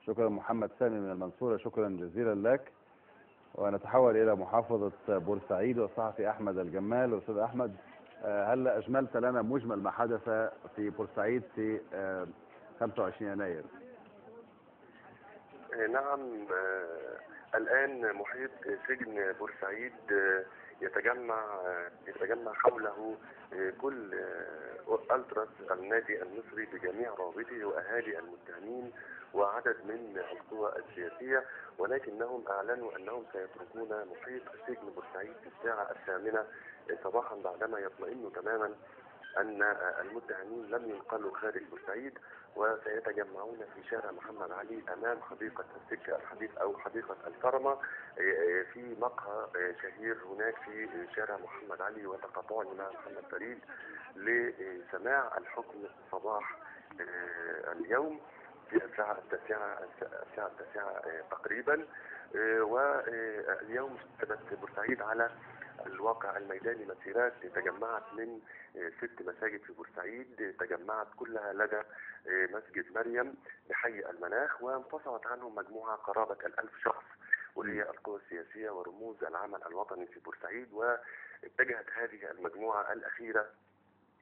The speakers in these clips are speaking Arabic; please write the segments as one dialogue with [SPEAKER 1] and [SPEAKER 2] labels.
[SPEAKER 1] شكرا محمد سامي من المنصورة، شكرا جزيلا لك. ونتحول إلى محافظة بورسعيد والصحفي أحمد الجمال. أستاذ أحمد، هل أجملت لنا مجمل ما حدث في بورسعيد في 25 يناير؟
[SPEAKER 2] نعم، الآن محيط سجن بورسعيد يتجمع حوله كل ألتراس النادي المصري بجميع روابطه وأهالي المتهمين وعدد من القوى السياسية، ولكنهم أعلنوا أنهم سيتركون محيط سجن بورسعيد في الساعة 8 صباحا بعدما يطمئنوا تماما أن المتهمين لم ينقلوا خارج بورسعيد، وسيتجمعون في شارع محمد علي أمام حديقة السكة الحديث أو حديقة الكرمة في مقهى شهير هناك في شارع محمد علي، وتقاطعني مع محمد فريد لسماع الحكم صباح اليوم في الساعة التاسعة تقريبا. واليوم اشتدت بورسعيد على الواقع الميداني مسيرات تجمعت من 6 مساجد في بورسعيد، تجمعت كلها لدى مسجد مريم بحي المناخ، وانفصلت عنهم مجموعة قرابة 1000 شخص، وهي القوى السياسية ورموز العمل الوطني في بورسعيد. واتجهت هذه المجموعة الأخيرة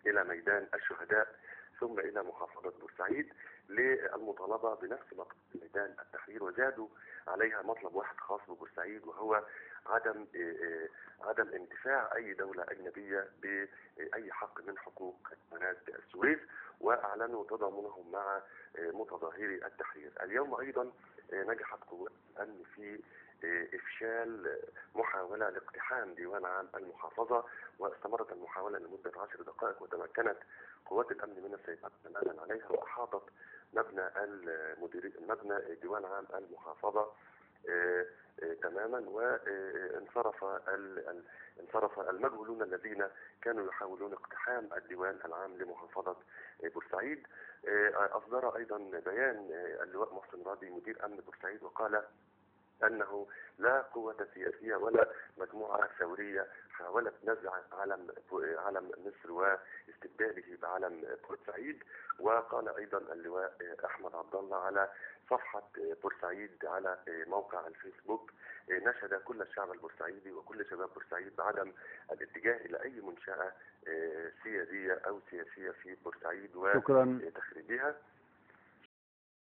[SPEAKER 2] إلى ميدان الشهداء ثم إلى محافظة بورسعيد للمطالبة بنفس مطلب ميدان التحرير، وزادوا عليها مطلب واحد خاص ببورسعيد، وهو عدم انتفاع أي دولة أجنبية بأي حق من حقوق قناة السويس، وأعلنوا تضامنهم مع متظاهري التحرير. اليوم أيضا نجحت قوات الأمن في إفشال محاولة لاقتحام ديوان عام المحافظة، واستمرت المحاولة لمدة 10 دقائق، وتمكنت قوات الأمن من السيطرة تماما عليها، وأحاطت مبنى ديوان عام المحافظة تماما. وانصرف المجهولون الذين كانوا يحاولون اقتحام الديوان العام لمحافظة بورسعيد. أصدر أيضا بيان اللواء محسن راضي مدير أمن بورسعيد، وقال أنه لا قوة سياسية ولا مجموعة ثورية حاولت نزع علم مصر واستبداله بعلم بورسعيد. وقال أيضا اللواء أحمد عبد الله على صفحة بورسعيد على موقع الفيسبوك، نشد كل الشعب البورسعيدي وكل شباب بورسعيد بعدم الاتجاه إلى أي منشأة سيادية أو سياسية في بورسعيد وتخريبها.